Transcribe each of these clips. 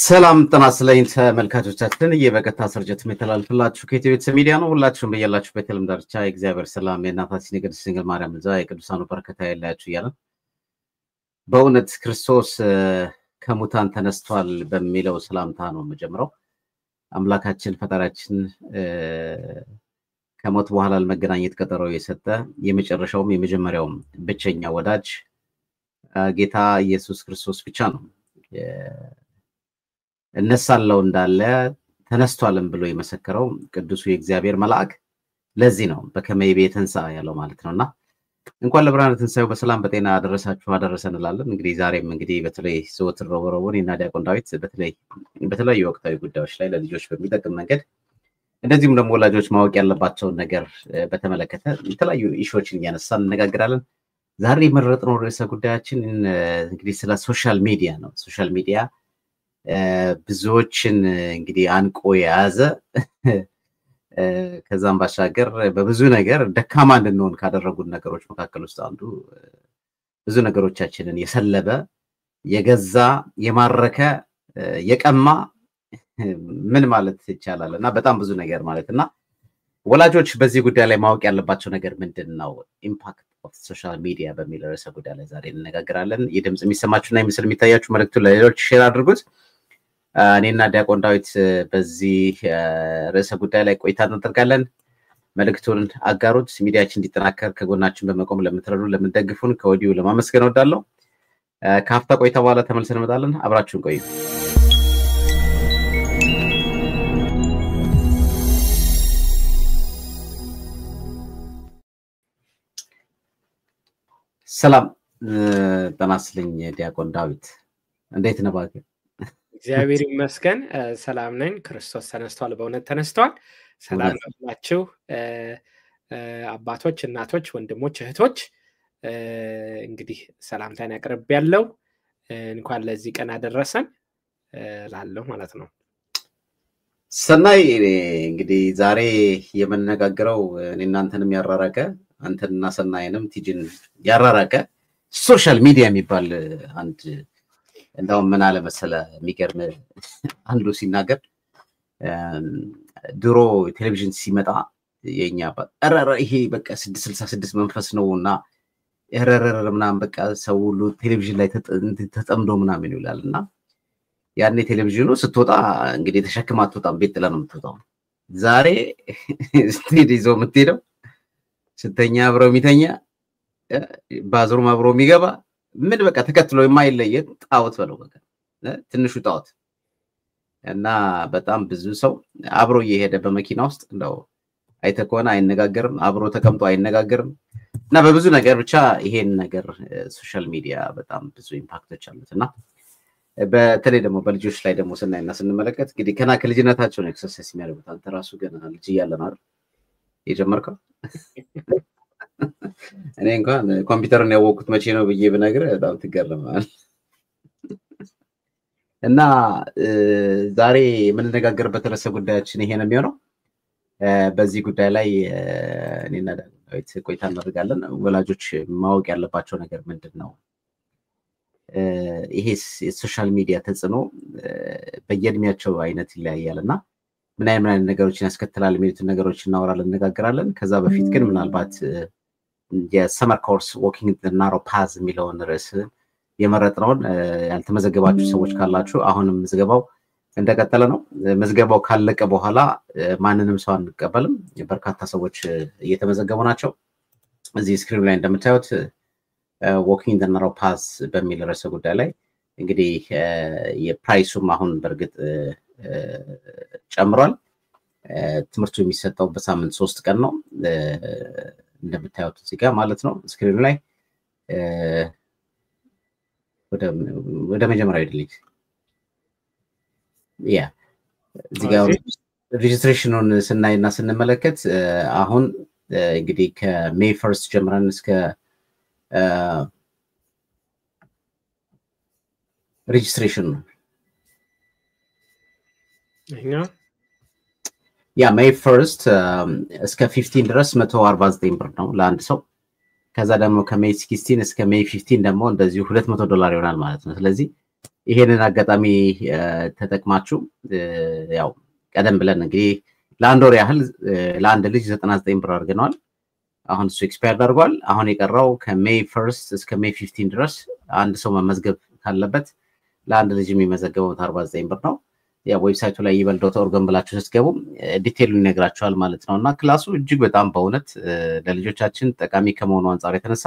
ሰላም ጤና ይስጥልኝ ተመልካቾቻችን የበቀጥታ ስርጭት የሚተላለፍላችሁ ከኢትዮቤት ሚዲያ ነው። ሁላችሁም በያላችሁበት የዓለም ዳርቻ የእግዚአብሔር ሰላም የእናታችን የቅድስት ድንግል ማርያም ልጅ የቅዱሳኑ በረከት ይላችሁ እያለን በእውነት ክርስቶስ ከሙታን ተነስቷል በሚለው ሰላምታ ነው የምጀምረው። አምላካችን ፈጣሪያችን ከሞት በኋላ ለመገናኘት ቀጠሮ የሰጠ የመጨረሻውም የመጀመሪያውም ብቸኛ ወዳጅ ጌታ ኢየሱስ ክርስቶስ ብቻ ነው። እነሳለው እንዳለ ተነስቷልም ብሎ የመሰከረው ቅዱሱ የእግዚአብሔር መልአክ ለዚህ ነው በከመይ ቤተንሳ ያለው ማለት ነውና እንኳን ለብርሃነ ትንሣኤው በሰላም በጤና አደረሳችሁ አደረሰን እንላለን። እንግዲህ ዛሬም እንግዲህ በተለይ ዘወትር ረቡዕ እና ዲያቆን ዳዊት በተለይ ወቅታዊ ጉዳዮች ላይ ለልጆች በሚጠቅም መንገድ እንደዚህም ደግሞ ወላጆች ማወቅ ያለባቸውን ነገር በተመለከተ የተለያዩ ኢሹዎችን እያነሳን እንነጋገራለን። ዛሬ የመረጥነው ርዕሰ ጉዳያችን እንግዲህ ስለ ሶሻል ሚዲያ ነው። ሶሻል ሚዲያ ብዙዎችን እንግዲህ አንቆ የያዘ ከዛም ባሻገር በብዙ ነገር ደካማ እንድንሆን ካደረጉን ነገሮች መካከል ውስጥ አንዱ ብዙ ነገሮቻችንን የሰለበ የገዛ የማረከ የቀማ ምን ማለት ይቻላልና በጣም ብዙ ነገር ማለትና ወላጆች በዚህ ጉዳይ ላይ ማወቅ ያለባቸው ነገር ምንድነው? ኢምፓክት ኦፍ ሶሻል ሚዲያ በሚል ርዕሰ ጉዳይ ላይ ዛሬ እንነጋገራለን። የድምጽ የሚሰማችሁና የምስል የሚታያችሁ መልእክቱን ለሌሎች ሼር አድርጉት። እኔና ዲያቆን ዳዊት በዚህ ርዕሰ ጉዳይ ላይ ቆይታ እናደርጋለን። መልእክቱን አጋሩት። ሚዲያችን እንዲጠናከር ከጎናችን በመቆም ለምትረዱ ለምትደግፉን ከወዲሁ ለማመስገን እወዳለሁ። ከአፍታ ቆይታ በኋላ ተመልሰን እንመጣለን። አብራችሁን ቆዩ። ሰላም ጤና ይስጥልኝ ዲያቆን ዳዊት እንዴት ነህ? ባክ እግዚአብሔር ይመስገን ሰላም ነኝ። ክርስቶስ ተነስቷል፣ በእውነት ተነስቷል። ሰላም ናችሁ አባቶች፣ እናቶች፣ ወንድሞች፣ እህቶች። እንግዲህ ሰላምታን ያቀርባለሁ። እንኳን ለዚህ ቀን አደረሰን ላለው ማለት ነው። ሰናይ እንግዲህ ዛሬ የምንነጋገረው እናንተንም ያራራቀ አንተና ሰናይንም ቲጂን ያራራቀ ሶሻል ሚዲያ የሚባል አንድ እንደው ምን አለ መሰለ የሚገርም አንዱ ሲናገር ድሮ ቴሌቪዥን ሲመጣ የኛ አረረ ይሄ በቃ 666 መንፈስ ነውና እረረረ ምናምን በቃ ሰው ሁሉ ቴሌቪዥን ላይ ተጠምዶ ምናምን ይላልና ያኔ ቴሌቪዥኑ ስትወጣ እንግዲህ ተሸክማ አትወጣም፣ ቤት ጥላ ነው የምትወጣው። ዛሬ ስቴዲ ይዞ የምትሄደው ስተኛ አብረው የሚተኛ ባዝሩም አብረው የሚገባ ምን በቃ ተከትሎ የማይለየ ጣውት በለው በቃ ትንሹ ጣውት እና በጣም ብዙ ሰው አብሮ እየሄደ በመኪና ውስጥ እንደው አይተኮና አይነጋገርም፣ አብሮ ተቀምጦ አይነጋገርም እና በብዙ ነገር ብቻ ይሄን ነገር ሶሻል ሚዲያ በጣም ብዙ ኢምፓክቶች አሉትና በተለይ ደግሞ በልጆች ላይ ደግሞ ስናይና ስንመለከት እንግዲህ ከልጅነታቸው ነው ኤክሰርሳይዝ የሚያደርጉት። አንተ ራሱ ገና ልጅ እያለህ ነው የጀመርከው። እኔ እንኳን ኮምፒውተርን ያወቅኩት መቼ ነው ብዬ ብነግርህ በጣም ትገረማለህ። እና ዛሬ የምንነጋገርበት ርዕሰ ጉዳያችን ይሄ ነው የሚሆነው። በዚህ ጉዳይ ላይ እኔና ዳዊት ቆይታ እናደርጋለን። ወላጆች ማወቅ ያለባቸው ነገር ምንድነው? ይሄ የሶሻል ሚዲያ ተጽዕኖ በየእድሜያቸው አይነት ይለያያልና ምን አይነት ነገሮችን ያስከትላል የሚሉትን ነገሮች እናወራለን፣ እንነጋገራለን። ከዛ በፊት ግን ምናልባት የሰመር ኮርስ ዎኪንግ ዘ ናሮ ፓዝ የሚለውን ርዕስ የመረጥነውን ያልተመዘገባችሁ ሰዎች ካላችሁ አሁንም ምዝገባው እንደቀጠለ ነው። ምዝገባው ካለቀ በኋላ ማንንም ሰው አንቀበልም። በርካታ ሰዎች እየተመዘገቡ ናቸው። እዚህ ስክሪን ላይ እንደምታዩት ዎኪንግ ዘ ናሮ ፓዝ በሚል ርዕሰ ጉዳይ ላይ እንግዲህ የፕራይሱም አሁን በርግጥ ጨምሯል። ትምህርቱ የሚሰጠው በሳምንት 3 ቀን ነው እንደምታዩት እዚህ ጋር ማለት ነው ስክሪኑ ላይ ወደ መጀመሪያው ይደልኝ ያ እዚህ ጋር ሬጅስትሬሽኑን ስናይና ስንመለከት አሁን እንግዲህ ከሜይ 1 ጀምረን እስከ ሬጅስትሬሽን ነው ያ ሜይ 1 እስከ 15 ድረስ 149 ብር ነው ለአንድ ሰው። ከዛ ደግሞ ከሜይ 16 እስከ ሜይ 15 ደግሞ እንደዚሁ $200 ይሆናል ማለት ነው። ስለዚህ ይሄንን አጋጣሚ ተጠቅማችሁ ያው ቀደም ብለን እንግዲህ ለአንድ ወር ያህል ለአንድ ልጅ 99 ብር አድርገናል። አሁን እሱ ኤክስፓየርድ አድርጓል። አሁን የቀረው ከሜይ 1 እስከ ሜይ 15 ድረስ አንድ ሰው መመዝገብ ካለበት ለአንድ ልጅ የሚመዘገበው 49 ብር ነው። ያ ዌብሳይቱ ላይ ይበል.org ብላችሁ ስትገቡ ዲቴይሉን ይነግራችኋል ማለት ነውና ክላሱ እጅግ በጣም በእውነት ለልጆቻችን ጠቃሚ ከመሆኑ አንፃር የተነሳ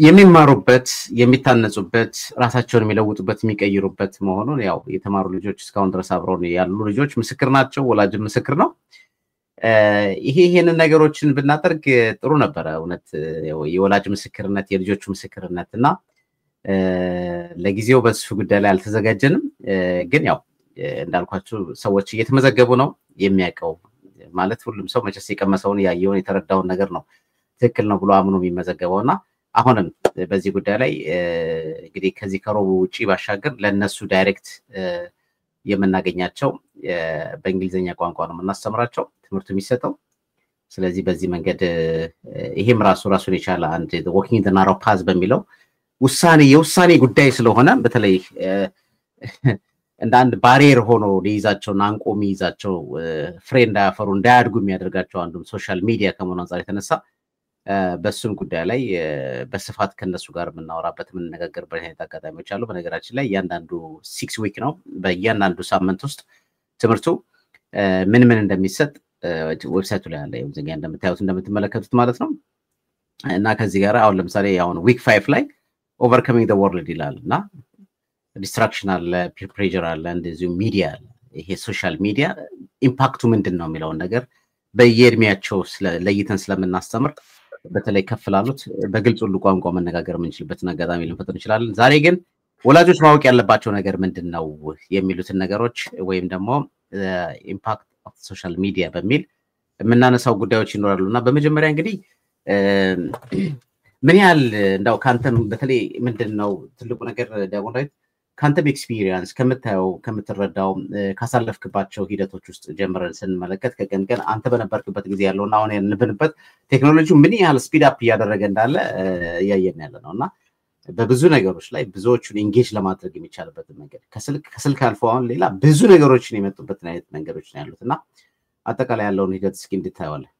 የሚማሩበት የሚታነጹበት ራሳቸውን የሚለውጡበት የሚቀይሩበት መሆኑን ያው የተማሩ ልጆች እስካሁን ድረስ አብረው ያሉ ልጆች ምስክር ናቸው። ወላጅም ምስክር ነው። ይሄንን ነገሮችን ብናደርግ ጥሩ ነበረ። እውነት የወላጅ ምስክርነት የልጆቹ ምስክርነት እና ለጊዜው በሱ ጉዳይ ላይ አልተዘጋጀንም። ግን ያው እንዳልኳችሁ ሰዎች እየተመዘገቡ ነው። የሚያውቀው ማለት ሁሉም ሰው መቼስ የቀመሰውን ያየውን የተረዳውን ነገር ነው ትክክል ነው ብሎ አምኖ የሚመዘገበውና አሁንም በዚህ ጉዳይ ላይ እንግዲህ ከዚህ ከሮቡ ውጪ ባሻገር ለነሱ ዳይሬክት የምናገኛቸው በእንግሊዘኛ ቋንቋ ነው የምናስተምራቸው ትምህርቱ የሚሰጠው። ስለዚህ በዚህ መንገድ ይሄም ራሱን የቻለ አንድ walking the narrow path በሚለው የውሳኔ ጉዳይ ስለሆነ በተለይ እንደ አንድ ባሪየር ሆኖ ሊይዛቸውና አንቆ የሚይዛቸው ፍሬ እንዳያፈሩ እንዳያድጉ የሚያደርጋቸው አንዱም ሶሻል ሚዲያ ከመሆኑ አንፃር የተነሳ በሱም ጉዳይ ላይ በስፋት ከነሱ ጋር የምናወራበት የምንነጋገርበት አይነት አጋጣሚዎች አሉ። በነገራችን ላይ እያንዳንዱ 6 ዊክ ነው። በእያንዳንዱ ሳምንት ውስጥ ትምህርቱ ምን እንደሚሰጥ ዌብሳይቱ ላይ አለ። እዚህ እንደምታዩት እንደምትመለከቱት ማለት ነው። እና ከዚህ ጋር አሁን ለምሳሌ አሁን ዊክ 5 ላይ overcoming the world ይላልና ዲስትራክሽን አለ፣ peer pressure አለ፣ እንደዚሁ ሚዲያ አለ። ይሄ ሶሻል ሚዲያ ኢምፓክቱ ምንድነው የሚለውን ነገር በየእድሜያቸው ለይተን ስለምናስተምር በተለይ ከፍላሉት በግልጽ ሁሉ ቋንቋ መነጋገር የምንችልበትን አጋጣሚ ልንፈጥር እንችላለን። ዛሬ ግን ወላጆች ማወቅ ያለባቸው ነገር ምንድነው የሚሉትን ነገሮች ወይም ደግሞ ኢምፓክት ኦፍ ሶሻል ሚዲያ በሚል የምናነሳው ጉዳዮች ይኖራሉና በመጀመሪያ እንግዲህ ምን ያህል እንዳው ካንተም በተለይ ምንድነው ትልቁ ነገር ዲያቆን ካንተም ኤክስፒሪየንስ ከምታየው ከምትረዳው ካሳለፍክባቸው ሂደቶች ውስጥ ጀምረን ስንመለከት ከቀን ቀን አንተ በነበርክበት ጊዜ ያለውና አሁን ያለንበት ቴክኖሎጂው ምን ያህል ስፒድ አፕ እያደረገ እንዳለ ያየን ያለ ነውና በብዙ ነገሮች ላይ ብዙዎቹን ኢንጌጅ ለማድረግ የሚቻልበት መንገድ ከስልክ አልፎ አሁን ሌላ ብዙ ነገሮችን የመጡበት አይነት መንገዶች ነው ያሉትና አጠቃላይ ያለውን ሂደት እስኪ እንድታየዋለህ።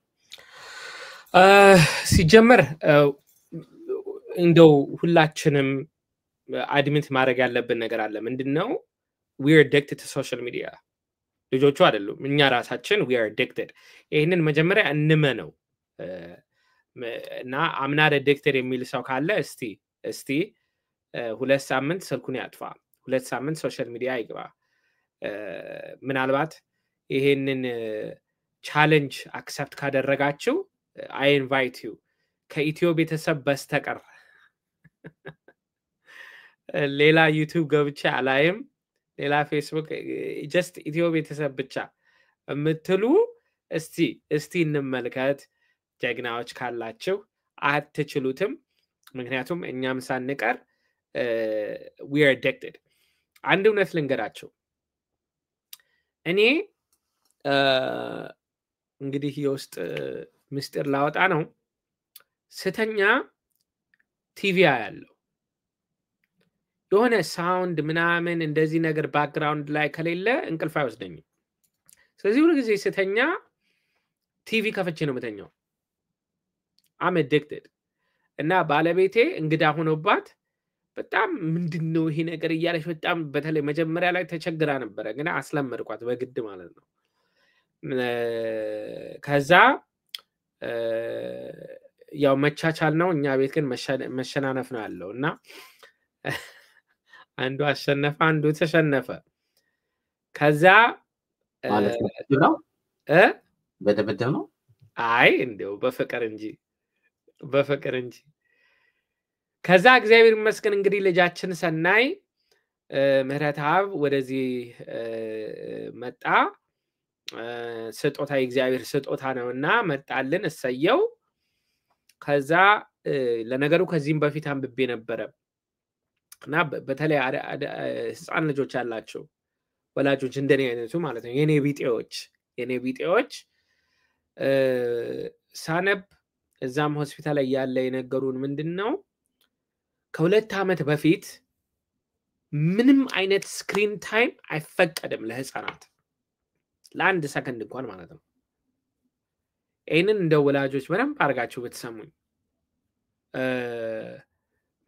ሲጀመር እንደው ሁላችንም አድሚት ማድረግ ያለብን ነገር አለ። ምንድነው we are addicted to social media። ልጆቹ አይደሉም እኛ ራሳችን we are addicted። ይሄንን መጀመሪያ እንመነው እና I'm not addicted የሚል ሰው ካለ እስቲ 2 ሳምንት ስልኩን ያጥፋ፣ 2 ሳምንት ሶሻል ሚዲያ ይግባ። ምናልባት ይሄንን ቻሌንጅ አክሰፕት ካደረጋችሁ I invite you ከኢትዮ ቤተሰብ በስተቀር ሌላ ዩቲዩብ ገብቼ አላይም፣ ሌላ ፌስቡክ just ኢትዮ ቤተሰብ ብቻ የምትሉ እስቲ እንመልከት። ጀግናዎች ካላችሁ አትችሉትም። ምክንያቱም እኛም ሳንቀር we are addicted። አንድ እውነት ልንገራችሁ። እኔ እንግዲህ የውስጥ ምስጢር ላወጣ ነው። ስተኛ ቲቪ ያለው የሆነ ሳውንድ ምናምን እንደዚህ ነገር ባክግራውንድ ላይ ከሌለ እንቅልፍ አይወስደኝም። ስለዚህ ሁሉ ጊዜ ስተኛ ቲቪ ከፍቼ ነው የምተኛው። I'm addicted። እና ባለቤቴ እንግዳ ሆኖባት በጣም ምንድነው ይሄ ነገር እያለች በጣም በተለይ መጀመሪያ ላይ ተቸግራ ነበር፣ ግን አስለመድኳት በግድ ማለት ነው። ከዛ ያው መቻቻል ነው። እኛ ቤት ግን መሸናነፍ ነው ያለው እና አንዱ አሸነፈ አንዱ ተሸነፈ። ከዛ ማለት ነው በደብደብ ነው። አይ እንደው በፍቅር እንጂ ከዛ እግዚአብሔር ይመስገን እንግዲህ ልጃችን ሰናይ ምህረትአብ ወደዚህ መጣ። ስጦታ የእግዚአብሔር ስጦታ ነውና መጣልን፣ እሰየው። ከዛ ለነገሩ ከዚህም በፊት አንብቤ ነበር እና በተለይ ህፃን ልጆች ያላቸው ወላጆች እንደኔ አይነቱ ማለት ነው የኔ ቢጤዎች ሳነብ እዛም ሆስፒታል ላይ ያለ የነገሩን ምንድነው ከ2 ዓመት በፊት ምንም አይነት ስክሪን ታይም አይፈቀድም ለህፃናት ለአንድ ሰከንድ እንኳን ማለት ነው። ይህንን እንደ ወላጆች በደንብ አድርጋችሁ ብትሰሙኝ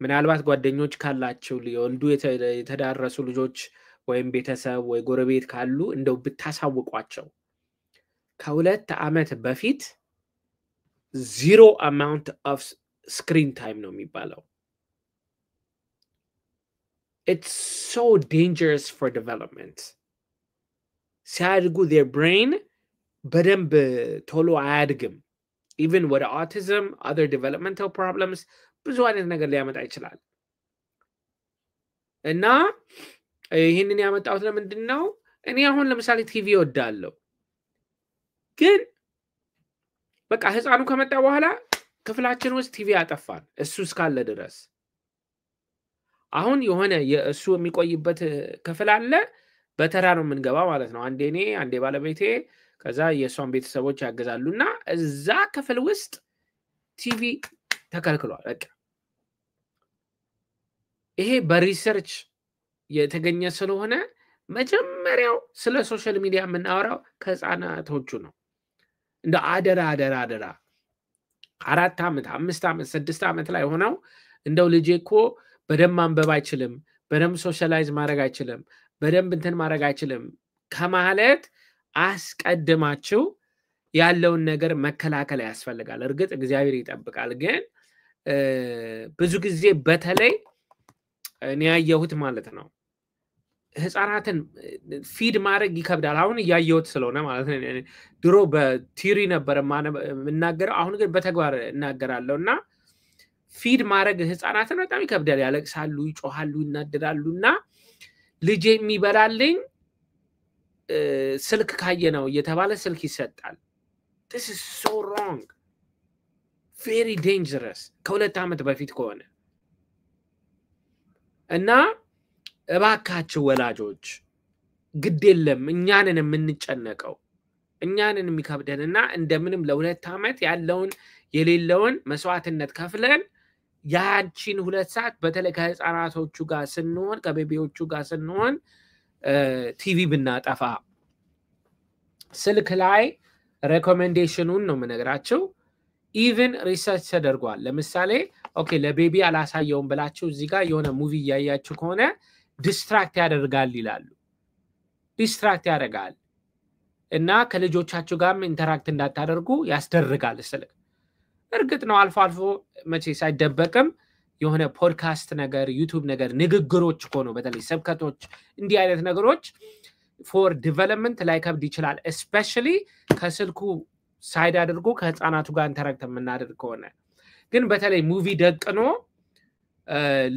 ምናልባት ጓደኞች ካላችሁ ሊወልዱ የተዳረሱ ልጆች ወይም ቤተሰብ ወይ ጎረቤት ካሉ እንደው ብታሳውቋቸው ከ2 ዓመት በፊት 0 amount of screen time ነው የሚባለው። It's so dangerous for development. ሲያድጉ their brain በደንብ ቶሎ አያድግም። Even with autism, other developmental problems, ብዙ አይነት ነገር ሊያመጣ ይችላል። እና ይህንን ያመጣሁት ለምንድን ነው? እኔ አሁን ለምሳሌ ቲቪ ወዳለሁ፣ ግን በቃ ህፃኑ ከመጣ በኋላ ክፍላችን ውስጥ ቲቪ ያጠፋል እሱ እስካለ ድረስ። አሁን የሆነ የእሱ የሚቆይበት ክፍል አለ፣ በተራ ነው የምንገባ ማለት ነው። አንዴ እኔ አንዴ ባለቤቴ ከዛ የሷን ቤተሰቦች ያገዛሉና እዛ ክፍል ውስጥ ቲቪ ተከልክሏል። በቃ ይሄ በሪሰርች የተገኘ ስለሆነ መጀመሪያው ስለ ሶሻል ሚዲያ የምናወራው ከህፃናቶቹ ነው። እንደ አደራ 4 ዓመት 5 ዓመት 6 ዓመት ላይ ሆነው እንደው ልጄ እኮ በደንብ ማንበብ አይችልም፣ በደንብ ሶሻላይዝ ማድረግ አይችልም፣ በደንብ እንትን ማድረግ አይችልም ከማለት አስቀድማችሁ ያለውን ነገር መከላከል ያስፈልጋል። እርግጥ እግዚአብሔር ይጠብቃል፣ ግን ብዙ ጊዜ በተለይ እኔ ያየሁት ማለት ነው ህፃናትን ፊድ ማድረግ ይከብዳል። አሁን ያየሁት ስለሆነ ማለት ነው። ድሮ በቲሪ ነበር የምናገረው፣ አሁን ግን በተግባር እናገራለሁና ፊድ ማድረግ ህፃናትን በጣም ይከብዳል። ያለቅሳሉ፣ ይጮሃሉ፣ ይናደዳሉና ልጄ የሚበላልኝ ስልክ ካየ ነው እየተባለ ስልክ ይሰጣል። This is so wrong, very dangerous ከ2 ዓመት በፊት ከሆነ እና እባካችሁ ወላጆች ግድ የለም እኛንን የምንጨነቀው እኛንን የሚከብደንና እንደምንም ለ2 ዓመት ያለውን የሌለውን መስዋዕትነት ከፍለን ያቺን 2 ሰዓት በተለይ ከህፃናቶቹ ጋር ስንሆን ከቤቢዎቹ ጋር ስንሆን ቲቪ ብናጠፋ። ስልክ ላይ ሬኮሜንዴሽኑን ነው የምነግራችሁ። ኢቭን ሪሰርች ተደርጓል። ለምሳሌ ኦኬ ለቤቢ አላሳየውም ብላችሁ እዚህ ጋር የሆነ ሙቪ ያያችሁ ከሆነ ዲስትራክት ያደርጋል ይላሉ። ዲስትራክት ያደርጋል እና ከልጆቻችሁ ጋርም ኢንተራክት እንዳታደርጉ ያስደርጋል ስልክ። እርግጥ ነው አልፎ አልፎ መቼ ሳይደበቅም የሆነ ፖድካስት ነገር ዩቲዩብ ነገር ንግግሮች እኮ ነው በተለይ ስብከቶች እንዲህ አይነት ነገሮች ፎር ዲቨሎፕመንት ላይ ከብድ ይችላል። እስፔሻሊ ከስልኩ ሳይድ አድርጎ ከህፃናቱ ጋር ኢንተራክት የምናደርግ ከሆነ ግን በተለይ ሙቪ ደቅኖ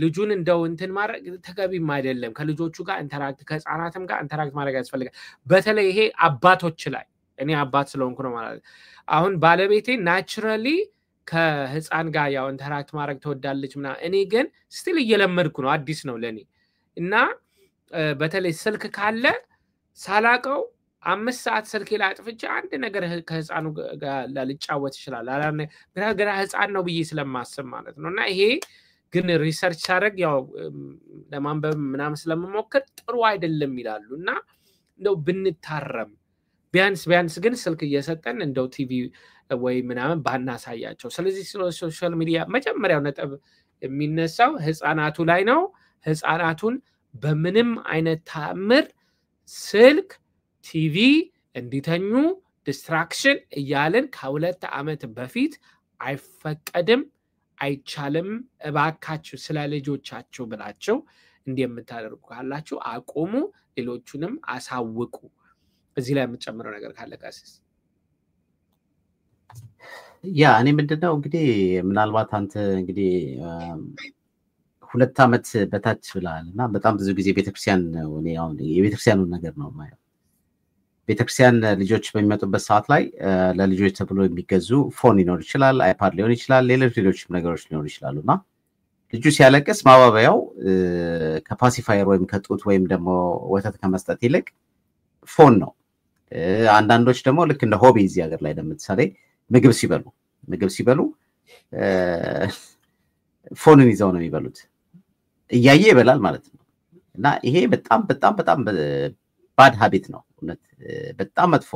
ልጁን እንደው እንትን ማድረግ ተገቢም አይደለም። ከልጆቹ ጋር ኢንተራክት ከህፃናትም ጋር ኢንተራክት ማድረግ ያስፈልጋል። በተለይ ይሄ አባቶች ላይ እኔ አባት ስለሆንኩ ነው ማለት አሁን ባለቤቴ ናቹራሊ ከህፃን ጋር ያው ኢንተራክት ማድረግ ተወዳለች ምና እኔ ግን ስቲል እየለመድኩ ነው፣ አዲስ ነው ለኔ እና በተለይ ስልክ ካለ ሳላቀው 5 ሰዓት ስልኬ ላይ አጥፍቼ አንድ ነገር ከህፃኑ ጋር ልጫወት ይችላል አላነ ገና ህፃን ነው ብዬ ስለማስብ ማለት ነውና ይሄ ግን ሪሰርች ሳደርግ ያው ለማንበብ ምናምን ስለምሞክር ጥሩ አይደለም ይላሉና እንደው ብንታረም ቢያንስ ግን ስልክ እየሰጠን እንደው ቲቪ ወይ ምናምን ባናሳያቸው። ስለዚህ ሶሻል ሚዲያ መጀመሪያው ነጥብ የሚነሳው ህፃናቱ ላይ ነው። ህፃናቱን በምንም አይነት ታምር ስልክ ቲቪ እንዲተኙ ዲስትራክሽን እያለን ከ2 ዓመት በፊት አይፈቀድም፣ አይቻልም። እባካችሁ ስለ ልጆቻችሁ ብላችሁ እንደምታደርጉ ካላችሁ አቁሙ፣ ሌሎቹንም አሳውቁ። እዚህ ላይ የምትጨምረው ነገር ካለ ቀሲስ? ያ እኔ ምንድነው እንግዲህ ምናልባት አንተ እንግዲህ 2 ዓመት በታች ብላልና በጣም ብዙ ጊዜ ቤተክርስቲያን ነው እኔ አሁን የቤተክርስቲያኑን ነገር ነው ማለት ቤተክርስቲያን ልጆች በሚመጡበት ሰዓት ላይ ለልጆች ተብሎ የሚገዙ ፎን ይኖር ይችላል፣ አይፓድ ሊሆን ይችላል፣ ሌሎች ነገሮች ሊኖር ይችላሉና ልጁ ሲያለቅስ ማባበያው ከፓሲፋየር ወይም ከጡት ወይም ደግሞ ወተት ከመስጠት ይልቅ ፎን ነው። አንዳንዶች ደግሞ ልክ እንደ ሆቢ እዚህ ሀገር ላይ ለምሳሌ ምግብ ሲበሉ ፎንን ይዘው ነው የሚበሉት። እያየ ይበላል ማለት ነው። እና ይሄ በጣም በጣም በጣም ባድ ሃቢት ነው እውነት በጣም መጥፎ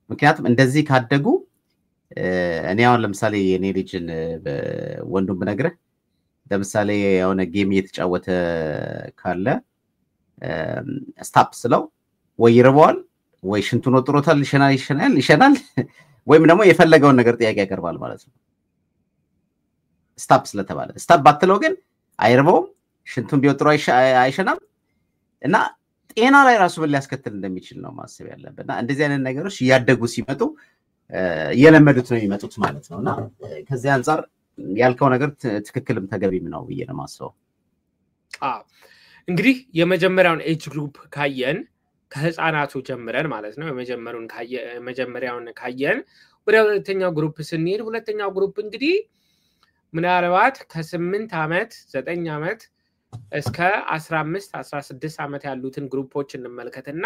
ምክንያቱም እንደዚህ ካደጉ እኔ አሁን ለምሳሌ የኔ ልጅን ወንዱም ብነግርህ ለምሳሌ የሆነ ጌም እየተጫወተ ካለ ስታፕ ስለው ወይ ይርበዋል ወይ ሽንቱን ወጥሮታል ይሸናል ወይም ደግሞ የፈለገውን ነገር ጥያቄ ያቀርባል ማለት ነው ስታፕ ስለተባለ ስታፕ ባትለው ግን አይርበውም ሽንቱን ቢወጥሮ አይሸናም እና ጤና ላይ ራሱ ምን ሊያስከትል እንደሚችል ነው ማሰብ ያለበትና እንደዚህ አይነት ነገሮች ያደጉ ሲመጡ የለመዱት ነው የሚመጡት ማለት ነውና ከዚህ አንፃር ያልከው ነገር ትክክልም ተገቢም ነው ብዬ ነው ማስበው እንግዲህ የመጀመሪያውን ኤጅ ግሩፕ ካየን ከህፃናቱ ጀምረን ማለት ነው የመጀመሪያውን ካየን ወደ ሁለተኛው ግሩፕ ስንሄድ ሁለተኛው ግሩፕ እንግዲህ ምናልባት ከ8 ዓመት 9 ዓመት እስከ 15 16 ዓመት ያሉትን ግሩፖች እንመልከትና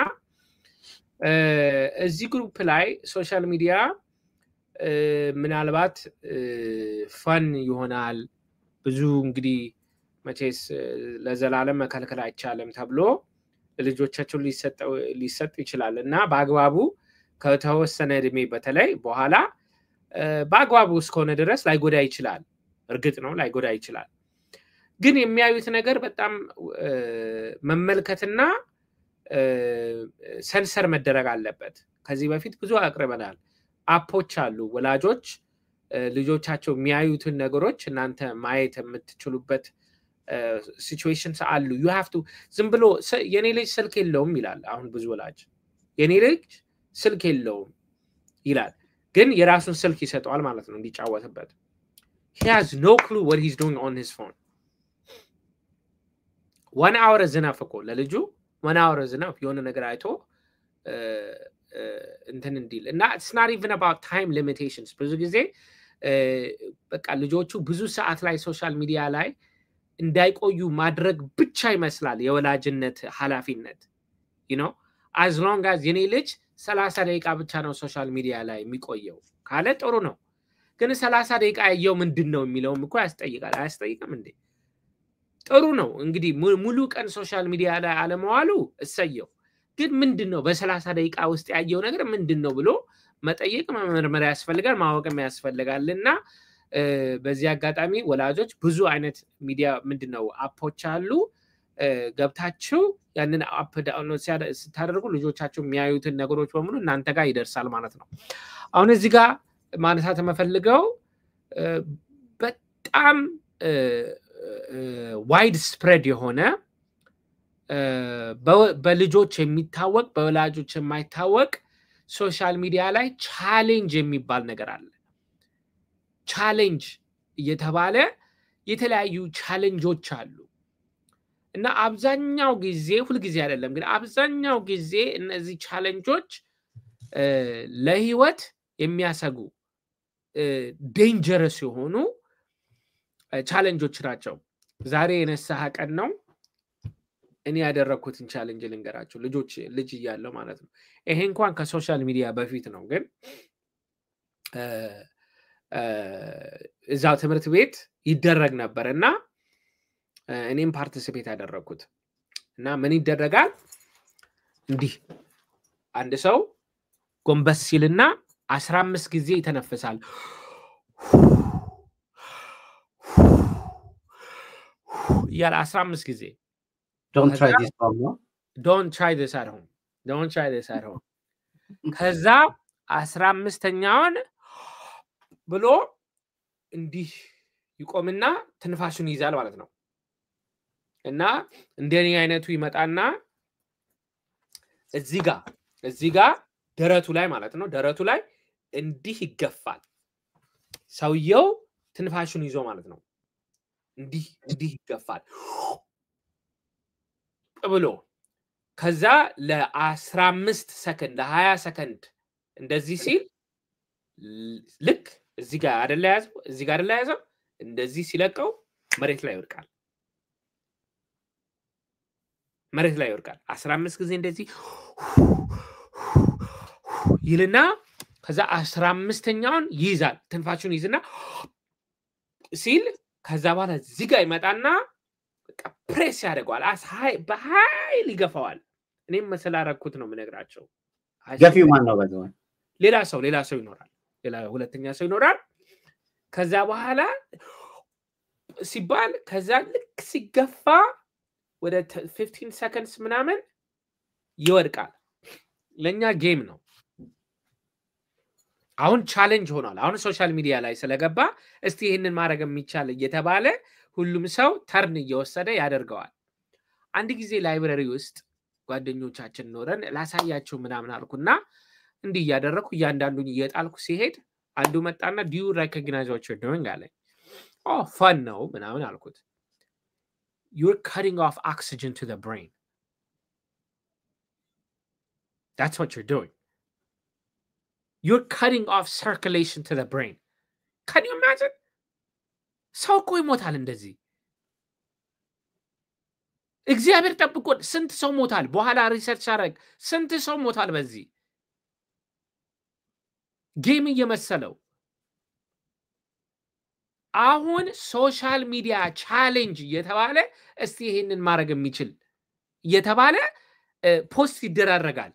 እዚህ ግሩፕ ላይ ሶሻል ሚዲያ ምናልባት ፈን ይሆናል ብዙ እንግዲህ መቼስ ለዘላለም መከልከል አይቻልም ተብሎ ለልጆቻቸው ሊሰጥ ይችላል እና በአግባቡ ከተወሰነ እድሜ በተለይ በኋላ በአግባቡ እስከሆነ ድረስ ላይጎዳ ይችላል እርግጥ ነው ላይጎዳ ይችላል ግን የሚያዩት ነገር በጣም መመልከትና ሰንሰር መደረግ አለበት ከዚህ በፊት ብዙ አቅርበናል አፖች አሉ ወላጆች ልጆቻቸው የሚያዩትን ነገሮች እናንተ ማየት የምትችሉበት ሲቹዌሽንስ አሉ you have to ዝም ብሎ የኔ ልጅ ስልክ የለውም ይላል አሁን ብዙ ወላጅ የኔ ልጅ ስልክ የለውም ይላል ግን የራሱን ስልክ ይሰጣል ማለት ነው እንዲጫወትበት he has no clue what he's doing on his phone 1 hour is enough እኮ ለልጁ 1 hour is enough የሆነ ነገር አይቶ እንትን እንዲል እና it's not even about time limitations ብዙ ጊዜ በቃ ልጆቹ ብዙ ሰዓት ላይ ሶሻል ሚዲያ ላይ እንዳይቆዩ ማድረግ ብቻ ይመስላል የወላጅነት ኃላፊነት you know as long as የኔ ልጅ 30 ደቂቃ ብቻ ነው ሶሻል ሚዲያ ላይ የሚቆየው ካለ ጥሩ ነው ግን 30 ደቂቃ ያየው ምንድነው የሚለውም እኮ ያስጠይቃል አያስጠይቅም እንዴ ጥሩ ነው እንግዲህ ሙሉ ቀን ሶሻል ሚዲያ ላይ አለመዋሉ እሰየው ግን ምንድነው በ30 ደቂቃ ውስጥ ያየው ነገር ምንድነው ብሎ መጠየቅ መመርመር ያስፈልጋል ማወቅም ያስፈልጋልና በዚህ አጋጣሚ ወላጆች ብዙ አይነት ሚዲያ ምንድነው አፖች አሉ ገብታችሁ ያንን አፕ ዳውንሎድ ሲያደርጉ ልጆቻቸው የሚያዩትን ነገሮች በሙሉ እናንተ ጋር ይደርሳል ማለት ነው አሁን እዚህ ጋር ማንሳት መፈልገው በጣም ዋይድ ስፕሬድ የሆነ በልጆች የሚታወቅ በወላጆች የማይታወቅ ሶሻል ሚዲያ ላይ ቻሌንጅ የሚባል ነገር አለ ቻሌንጅ እየተባለ የተለያዩ ቻሌንጆች አሉ እና አብዛኛው ጊዜ ሁሉ ጊዜ አይደለም ግን አብዛኛው ጊዜ እነዚህ ቻሌንጆች ለህይወት የሚያሰጉ ዴንጀረስ የሆኑ ቻሌንጆች ናቸው ዛሬ የነሳህ ቀን ነው እኔ ያደረኩትን ቻሌንጅ ልንገራችሁ ልጅ እያለው ማለት ነው ይሄ እንኳን ከሶሻል ሚዲያ በፊት ነው ግን እዛው ትምህርት ቤት ይደረግ ነበርና እኔም ፓርቲሲፔት ያደረኩት እና ምን ይደረጋል እንዲህ አንድ ሰው ጎንበስ ሲልና 15 ጊዜ ይተነፍሳል ያለ 15 ጊዜ don't try this at home ከዛ 15ኛውን ብሎ እንዲህ ይቆምና ትንፋሹን ይዛል ማለት ነው እና እንደኔ አይነቱ ይመጣና እዚህ ጋር ደረቱ ላይ ማለት ነው ደረቱ ላይ እንዲህ ይገፋል ሰውየው ትንፋሹን ይዞ ማለት ነው እንዲህ ይገፋል ብሎ ከዛ ለ15 ሰከንድ ለ20 ሰከንድ እንደዚህ ሲል ልክ እዚህ ጋር አይደለ ያዘው እንደዚህ ሲለቀው መሬት ላይ ይወድቃል 15 ጊዜ እንደዚህ ይልና ከዛ 15ኛውን ይይዛል ትንፋሹን ይዝና ሲል ከዛ በኋላ እዚህ ጋር ይመጣና በቃ ፕሬስ ያደርገዋል በኃይል ይገፋዋል እኔም ስላደረኩት ነው የምነግራቸው ገፊው ማን ነው በዛው ሌላ ሰው ይኖራል ሌላ ሁለተኛ ሰው ይኖራል ከዛ በኋላ ሲባል ከዛ ልክ ሲገፋ ወደ 15 seconds ምናምን ይወድቃል ለኛ ጌም ነው አሁን ቻሌንጅ ሆኗል አሁን ሶሻል ሚዲያ ላይ ስለገባ እስቲ ይሄንን ማድረግ የሚቻል እየተባለ ሁሉም ሰው ተርን እየወሰደ ያደርገዋል አንድ ጊዜ ላይብረሪ ውስጥ ጓደኞቻችን ኖረን ላሳያችሁ ምናምን አልኩና እንዲህ ያደረኩ እያንዳንዱን እየጣልኩ ሲሄድ አንዱ መጣና do you recognize what you're doing አለኝ oh fun ነው ምናምን አልኩት you're cutting off oxygen to the brain that's what you're doing you're cutting off circulation to the brain can you imagine ሰው እኮ ይሞታል እንደዚህ እግዚአብሔር ጠብቆ ስንት ሰው ሞታል በኋላ ሪሰርች አረግ ስንት ሰው ሞታል በዚህ ጌም እየመሰለው አሁን ሶሻል ሚዲያ ቻሌንጅ እየተባለ እስቲ ይሄንን ማድረግ የሚችል እየተባለ ፖስት ይደራረጋል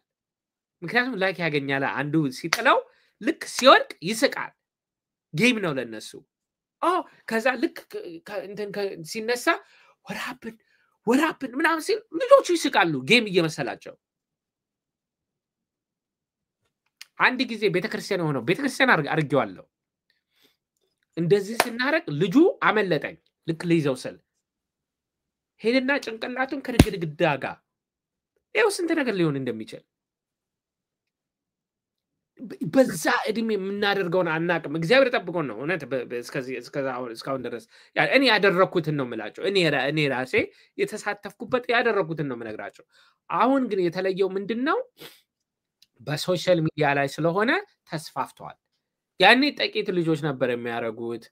ምክንያቱም ላይክ ያገኛል አንዱ ሲጥለው ልክ ሲወርቅ ይስቃል ጌም ነው ለነሱ ከዛ ልክ እንትን ሲነሳ what happened ምናምን ሲል ልጆቹ ይስቃሉ ጌም እየመሰላቸው አንድ ጊዜ ቤተክርስቲያን ሆነው ቤተክርስቲያን አርገዋለሁ እንደዚህ ስናረግ ልጁ አመለጠኝ ልክ ልይዘው ስል ሄድና ጭንቅላቱን ከግድግዳ ጋር ይኸው ስንት ነገር ሊሆን እንደሚችል በዛ እድሜ የምናደርገውን አናቅም እግዚአብሔር ጠብቆን ነው እውነት እስካሁን ድረስ እኔ ያደረኩትን ነው የምላቸው እኔ ራሴ የተሳተፍኩበት ያደረኩትን ነው የምነግራቸው አሁን ግን የተለየው ምንድነው በሶሻል ሚዲያ ላይ ስለሆነ ተስፋፍቷል ያኔ ጥቂት ልጆች ነበር የሚያረጉት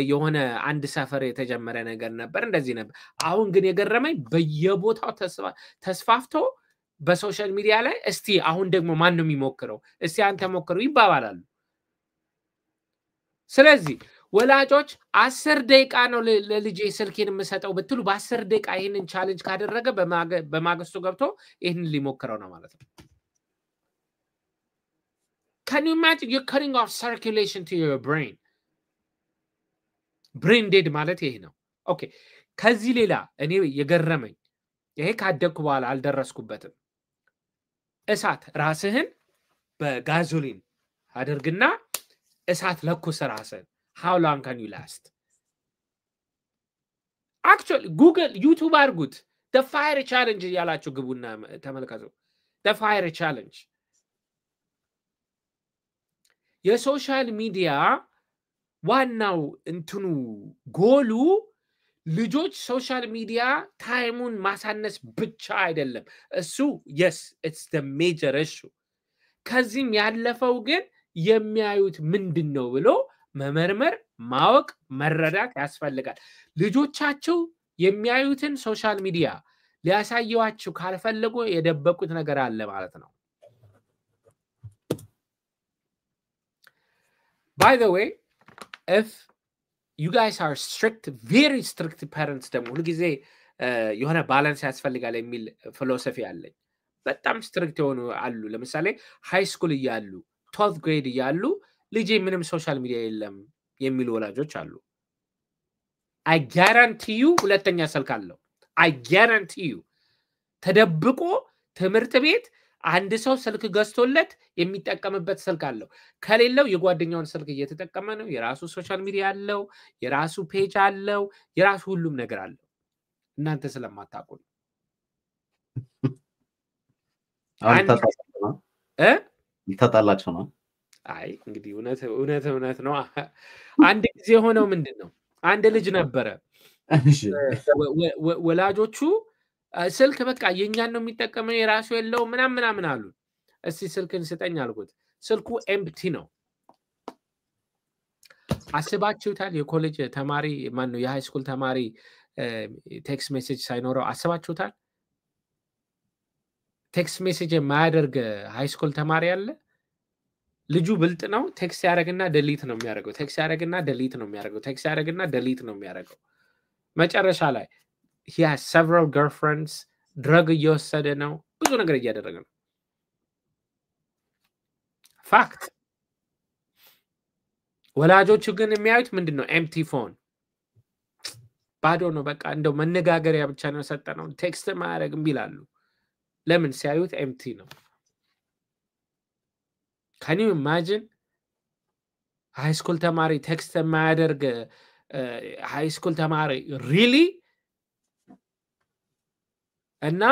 የሆነ አንድ ሰፈር የተጀመረ ነገር ነበር እንደዚህ ነበር አሁን ግን የገረመኝ በየቦታው ተስፋፍቶ በሶሻል ሚዲያ ላይ እስቲ አሁን ደግሞ ማን ነው የሚሞክረው እስቲ አንተ ሞክሩ ይባባላሉ ስለዚህ ወላጆች 10 ደቂቃ ነው ለልጄ ስልኬን የምሰጠው ብትሉ በ10 ደቂቃ ይሄንን ቻሌንጅ ካደረገ በማግስቱ ገብቶ ይሄንን ሊሞክረው ነው ማለት ነው Can you imagine you're cutting off circulation to your brain? Brain dead ማለት ይሄ ነው ኦኬ ከዚህ ሌላ እኔ የገረመኝ ይሄ ካደኩ በኋላ አልደረስኩበትም እሳት ራስህን በጋዞሊን አድርግና እሳት ለኩስ ራስህን how long can you last actually Google YouTube አድርጉት the fire challenge ያላችሁ ግቡና ተመልከቱ the fire challenge የሶሻል ሚዲያ ዋናው እንትኑ ጎሉ ልጆች ሶሻል ሚዲያ ታይሙን ማሳነስ ብቻ አይደለም እሱ yes it's the major issue ከዚህም ያለፈው ግን የሚያዩት ምንድነው ብሎ መመርመር ማወቅ መረዳት ያስፈልጋል ልጆቻቸው የሚያዩትን ሶሻል ሚዲያ ሊያሳዩዋችሁ ካልፈለጉ የደበቁት ነገር አለ ማለት ነው By the way, if you guys are strict, very strict parents, ደግሞ ሁሉ ጊዜ የሆነ ባላንስ ያስፈልጋል የሚል ፊሎሶፊ አለኝ በጣም ስትሪክት የሆኑ አሉ ለምሳሌ ሃይ ስኩል እያሉ 12th grade እያሉ ልጄ ምንም ሶሻል ሚዲያ የለም የሚሉ ወላጆች አሉ I guarantee you ሁለተኛ ስልክ አለው I guarantee you ተደብቆ ትምህርት ቤት አንድ ሰው ስልክ ገዝቶለት የሚጠቀምበት ስልክ አለው ከሌለው የጓደኛውን ስልክ እየተጠቀመ ነው የራሱ ሶሻል ሚዲያ አለው የራሱ ፔጅ አለው የራሱ ሁሉም ነገር አለው እናንተ ስለማታውቁ ይተጣላችሁ ነው አይ እንግዲህ እውነት ነው አንድ ጊዜ ሆነው ምንድነው አንድ ልጅ ነበረ ወላጆቹ ስልክ በቃ የኛን ነው የሚጠቀመው የራሱ የለው ምናምን አሉ እስቲ ስልክን ስጠኝ አልኩት ስልኩ ኤምፕቲ ነው አስባችሁታል የኮሌጅ ተማሪ ማን ነው የሃይ ስኩል ተማሪ ቴክስት ሜሴጅ ሳይኖረው አስባችሁታል ቴክስት ሜሴጅ የማያደርግ ሃይ ስኩል ተማሪ አለ ልጁ ብልጥ ነው ቴክስት ያደርግና ዲሊት ነው የሚያደርገው ቴክስት ያደርግና ዲሊት ነው የሚያደርገው ቴክስት ያደርግና ዲሊት ነው የሚያደርገው መጨረሻ ላይ he has several girlfriends, drug እየወሰደ ነው፣ ብዙ ነገር እያደረገ ነው። ፋክት። ወላጆቹ ግን የሚያዩት ምንድን ነው? ኤምቲ ፎን፣ ባዶ ነው። በቃ እንደው መነጋገሪያ ብቻ ነው የሰጠነው፣ ቴክስት ማያደርግም ይላሉ። ለምን? ሲያዩት ኤምቲ ነው። ካን ዩ ኢማጂን ሃይ ስኩል ተማሪ ቴክስት የማያደርግ ሃይ ስኩል ተማሪ ሪሊ? እና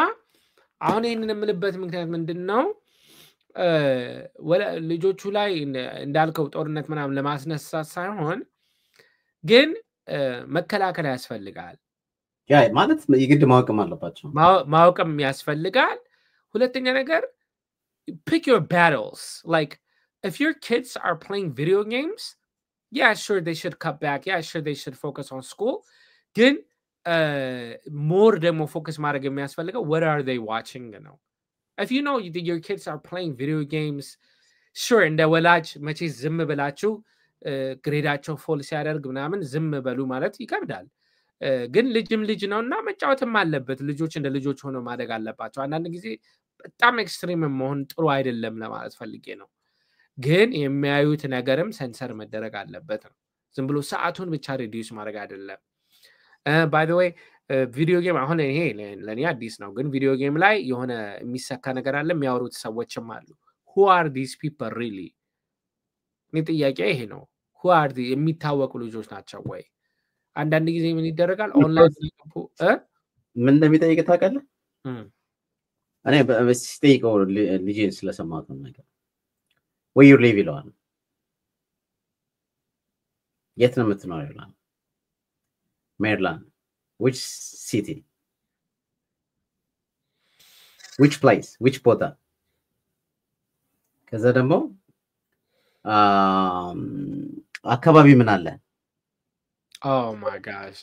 አሁን ይህንን የምልበት ምክንያት ምንድን ነው? ልጆቹ ላይ እንዳልከው ጦርነት ምናምን ለማስነሳት ሳይሆን ግን መከላከል ያስፈልጋል። ያ ማለት የግድ ማወቅም አለባቸው፣ ማወቅም ያስፈልጋል። ሁለተኛ ነገር pick your battles. Like if your kids are playing video games, yeah, sure they should cut back. Yeah, sure they should focus on school. Then more demo focus ማድረግ የሚያስፈልገው what are they watching, you know? If you know that your kids are playing video games, sure, እንደ ወላጅ መቼ ዝም ብላችሁ ግሬዳቸው ፎል ሲያደርግ ምናምን ዝም በሉ ማለት ይከብዳል። ግን ልጅም ልጅ ነውና መጫወትም አለበት። ልጆች እንደ ልጆች ሆነው ማደግ አለባቸው። አንዳንድ ጊዜ በጣም ኤክስትሪም መሆን ጥሩ አይደለም ለማለት ፈልጌ ነው። ግን የሚያዩት ነገርም ሰንሰር መደረግ አለበት ነው። ዝም ብሎ ሰዓቱን ብቻ ሪዲዩስ ማድረግ አይደለም። ባይ ዘ ዌይ ቪዲዮ ጌም አሁን ይሄ ለኔ አዲስ ነው፣ ግን ቪዲዮ ጌም ላይ የሆነ የሚሰካ ነገር አለ፣ የሚያወሩት ሰዎችም አሉ። who are these people really? እኔ ጥያቄ ይሄ ነው። who are the የሚታወቁ ልጆች ናቸው ወይ? አንዳንድ ጊዜ ምን ይደረጋል ኦንላይን ምን እንደሚጠይቅ ታውቃለህ? እኔ በስቴይቀው ልጄን ስለሰማሁት ነገር ወይ you live ይለዋል። የት ነው የምትኖረው ይላል። ሜሪላንድ። which city? which place? which ቦታ? ከዛ ደግሞ አካባቢ ምን አለ? oh my gosh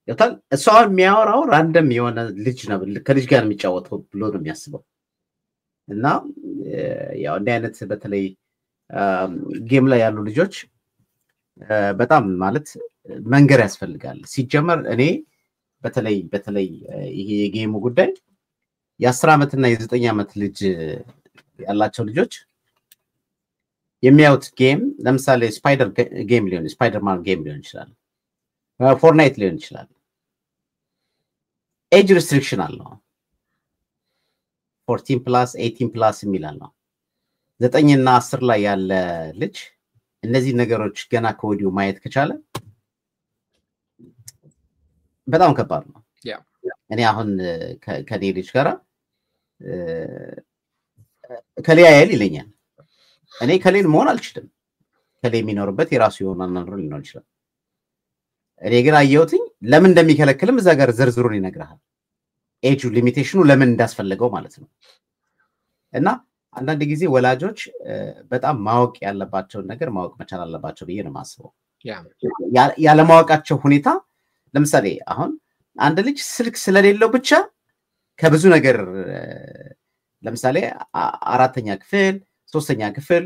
ያታል እሷው የሚያወራው ራንደም የሆነ ልጅ ነው፣ ከልጅ ጋር የሚጫወተው ብሎ ነው የሚያስበው። እና ያው እንደ አይነት በተለይ ጌም ላይ ያሉ ልጆች በጣም ማለት መንገር ያስፈልጋል። ሲጀመር እኔ በተለይ ይሄ የጌሙ ጉዳይ የ10 ዓመት እና የ9 ዓመት ልጅ ያላቸው ልጆች የሚያዩት ጌም ለምሳሌ ስፓይደርማን ጌም ሊሆን ይችላል፣ ፎርትናይት ሊሆን ይችላል። ኤጅ ሪስትሪክሽን አለው። 14 ፕላስ 18 ፕላስ የሚላል ነው። 9 እና 10 ላይ ያለ ልጅ እነዚህ ነገሮች ገና ከወዲሁ ማየት ከቻለ በጣም ከባድ ነው። እኔ አሁን ከኔ ልጅ ጋራ ከሊያየል ይለኛል። እኔ ከሌን መሆን አልችልም። ከሌ የሚኖርበት የራሱ የሆነ ነገር ሊኖር ይችላል። እኔ ግን አየሁትኝ ለምን እንደሚከለክልም እዛ ጋር ዝርዝሩን ይነግራል። ኤጁ ሊሚቴሽኑ ለምን እንዳስፈልገው ማለት ነው። እና አንዳንድ ጊዜ ወላጆች በጣም ማወቅ ያለባቸውን ነገር ማወቅ መቻል አለባቸው ብዬ ነው የማስበው። ያለ ማወቃቸው ሁኔታ ለምሳሌ አሁን አንድ ልጅ ስልክ ስለሌለው ብቻ ከብዙ ነገር ለምሳሌ 4ኛ ክፍል 3ኛ ክፍል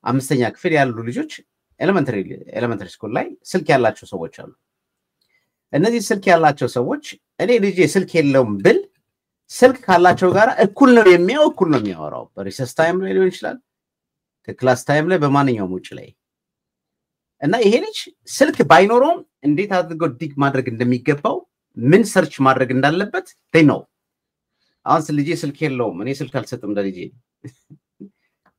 5ኛ ክፍል ያሉ ልጆች ኤሌመንተሪ ስኩል ላይ ስልክ ያላቸው ሰዎች አሉ። እነዚህ ስልክ ያላቸው ሰዎች እኔ ልጄ ስልክ የለውም ብል ስልክ ካላቸው ጋር እኩል ነው የሚያወራው። በሪሰስ ታይም ላይ ሊሆን ይችላል፣ ከክላስ ታይም ላይ፣ በማንኛውም ውጭ ላይ። እና ይሄ ልጅ ስልክ ባይኖረውም እንዴት አድርጎ ዲግ ማድረግ እንደሚገባው ምን ሰርች ማድረግ እንዳለበት ነው። አሁን ልጄ ስልክ የለውም እኔ ስልክ አልሰጥም ለልጄ።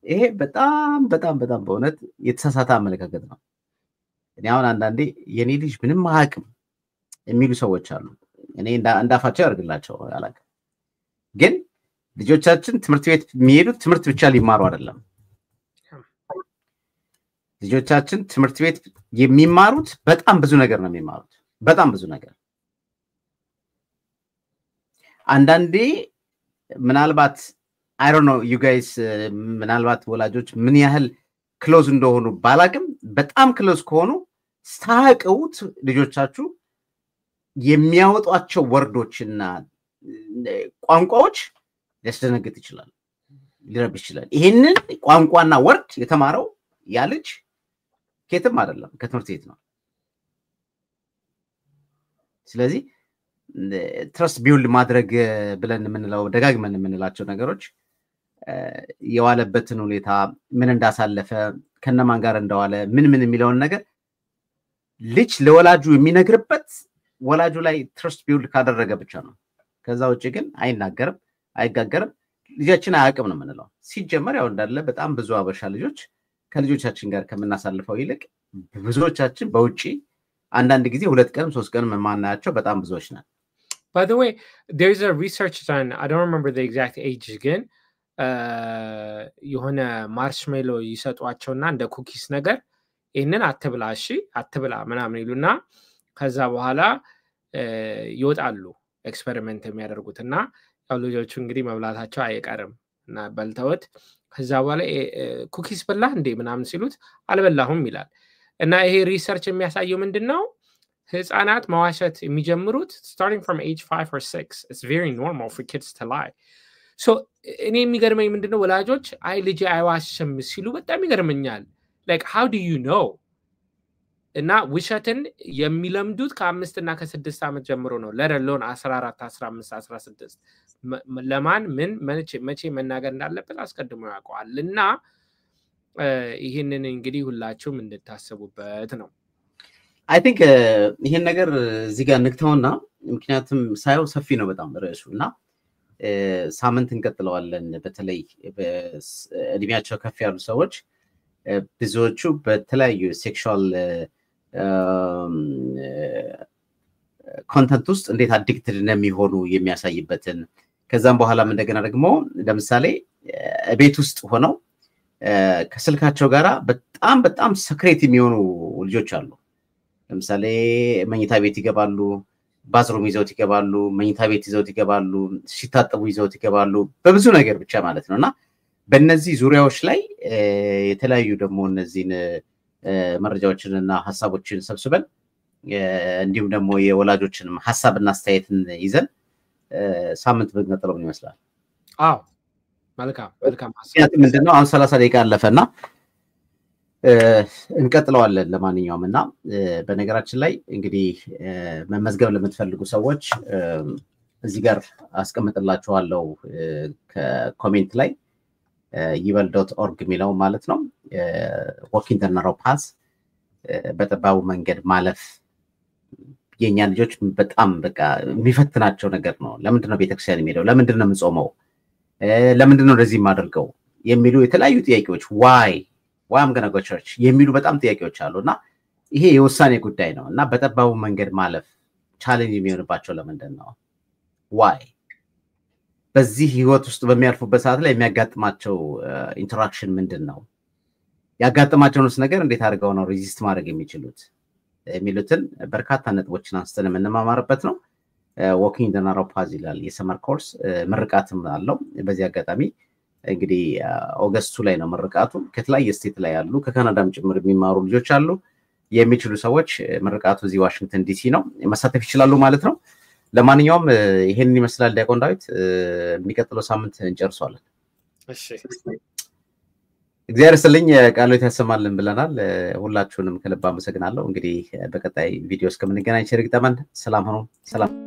ይሄ በጣም በእውነት የተሳሳተ አመለካከት ነው። እኔ አሁን አንዳንዴ የኔ ልጅ ምንም አያውቅም የሚሉ ሰዎች አሉ። እኔ እንዳፋቸው ያርግላቸው አላውቅም። ግን ልጆቻችን ትምህርት ቤት የሚሄዱት ትምህርት ብቻ ሊማሩ አይደለም። ልጆቻችን ትምህርት ቤት የሚማሩት በጣም ብዙ ነገር ነው የሚማሩት። በጣም ብዙ ነገር። አንዳንዴ ምናልባት I don't know you guys ምናልባት ወላጆች ምን ያህል ክሎዝ እንደሆኑ ባላቅም በጣም ክሎዝ ከሆኑ ሳያውቁት ልጆቻችሁ የሚያወጧቸው ወርዶችና ቋንቋዎች ሊያስደነግጥ ይችላል፣ ሊረብሽ ይችላል። ይሄንን ቋንቋና ወርድ የተማረው ያ ልጅ ከየትም አይደለም ከትምህርት ቤት ነው። ስለዚህ ትረስት ቢውልድ ማድረግ ብለን የምንለው ደጋግመን የምንላቸው ነገሮች የዋለበትን ሁኔታ ምን እንዳሳለፈ ከነማን ጋር እንደዋለ ምን የሚለውን ነገር ልጅ ለወላጁ የሚነግርበት ወላጁ ላይ ትረስት ቢውልድ ካደረገ ብቻ ነው። ከዛ ውጪ ግን አይናገርም አይጋገርም ልጃችን አያውቅም ነው የምንለው። ሲጀመር ያው እንዳለ በጣም ብዙ አበሻ ልጆች ከልጆቻችን ጋር ከምናሳልፈው ይልቅ ብዙዎቻችን በውጪ አንዳንድ ጊዜ 2 ቀን 3 ቀን ማናያቸው በጣም ብዙዎች ነን። By the way, there's a research done, I don't remember the exact age again. የሆነ ማርሽሜሎ ይሰጧቸውና እንደ ኩኪስ ነገር ይሄንን አትብላ እሺ አትብላ ምናምን ይሉና ከዛ በኋላ ይወጣሉ ኤክስፐሪመንት የሚያደርጉትና ያው ልጆቹ እንግዲህ መብላታቸው አይቀርም እና በልተውት ከዛ በኋላ ኩኪስ በላ እንዴ ምናምን ሲሉት አልበላሁም ይላል። እና ይሄ ሪሰርች የሚያሳየው ምንድነው ህፃናት መዋሸት የሚጀምሩት starting from age 5 or 6. It's very normal for kids to lie. So እኔ የሚገርመኝ ምንድነው ወላጆች አይ ልጅ አይዋሽም ሲሉ በጣም ይገርመኛል። like how do you know? እና ውሸትን የሚለምዱት ከ5 እና ከ6 ዓመት ጀምሮ ነው ለረሎን 14 15 16 ለማን ምን መቼ መናገር እንዳለበት አስቀድሞ ያውቃል። እና ይሄንን እንግዲህ ሁላችሁም እንድታስቡበት ነው። I think ይሄን ነገር እዚህ ጋር ንክተውና ምክንያቱም ሳይው ሰፊ ነው በጣም ርዕሱና ሳምንት እንቀጥለዋለን። በተለይ በእድሜያቸው ከፍ ያሉ ሰዎች ብዙዎቹ በተለያዩ ሴክሹዋል ኮንተንት ውስጥ እንዴት አዲክትድ እንደሚሆኑ የሚያሳይበትን ከዛም በኋላም እንደገና ደግሞ ለምሳሌ ቤት ውስጥ ሆነው ከስልካቸው ጋራ በጣም ሰክሬት የሚሆኑ ልጆች አሉ። ለምሳሌ መኝታ ቤት ይገባሉ፣ ባዝሩም ይዘውት ይገባሉ፣ መኝታ ቤት ይዘውት ይገባሉ፣ ሲታጠቡ ይዘውት ይገባሉ፣ በብዙ ነገር ብቻ ማለት ነውና በእነዚህ ዙሪያዎች ላይ የተለያዩ ደግሞ እነዚህን መረጃዎችንና ሐሳቦችን ሰብስበን እንዲሁም ደግሞ የወላጆችንም ሐሳብና አስተያየትን ይዘን ሳምንት በእንቀጥለው ምን ይመስላል? አዎ መልካም ሐሳብ ምንድነው? አሁን 30 ደቂቃ አለፈና እንቀጥለዋለን። ለማንኛውምና በነገራችን ላይ እንግዲህ መመዝገብ ለምትፈልጉ ሰዎች እዚህ ጋር አስቀምጥላችኋለሁ ከኮሜንት ላይ yibal.org ሚለው ማለት ነው። walking the narrow path በጠባቡ መንገድ ማለፍ የኛ ልጆች በጣም በቃ የሚፈትናቸው ነገር ነው። ለምንድነው ቤተክርስቲያን የሚሄደው? ለምንድነው የምጾመው? ለምንድነው እንደዚህ ማድረገው? የሚሉ የተለያዩ ጥያቄዎች why I'm going to go church የሚሉ በጣም ጥያቄዎች አሉና ይሄ የውሳኔ ጉዳይ ነው እና በጠባቡ መንገድ ማለፍ ቻሌንጅ የሚሆንባቸው ለምንድነው? why በዚህ ህይወት ውስጥ በሚያልፉበት ሰዓት ላይ የሚያጋጥማቸው ኢንተራክሽን ምንድነው? ያጋጥማቸውንስ ነገር እንዴት አድርገው ነው ሬዚስት ማድረግ የሚችሉት? የሚሉትን በርካታ ነጥቦችን አንስተን የምንማማርበት ነው። walking the narrow path ይላል የሰመር ኮርስ ምርቃትም አለው። በዚህ አጋጣሚ እንግዲህ ኦገስቱ ላይ ነው ምርቃቱ። ከተለያየ ስቴት ላይ ያሉ ከካናዳም ጭምር የሚማሩ ልጆች አሉ። የሚችሉ ሰዎች ምርቃቱ እዚህ ዋሽንግተን ዲሲ ነው መሳተፍ ይችላሉ ማለት ነው። ለማንኛውም ይሄንን ይመስላል ዲያቆን ዳዊት። የሚቀጥለው ሳምንት እንጨርሳለን። እሺ እግዚአብሔር ይስጥልኝ ቃሎት ያሰማልን ብለናል። ሁላችሁንም ከልብ አመሰግናለሁ። እንግዲህ በቀጣይ ቪዲዮ እስከምንገናኝ ቸር ይግጠመን። ሰላም ሁኑ። ሰላም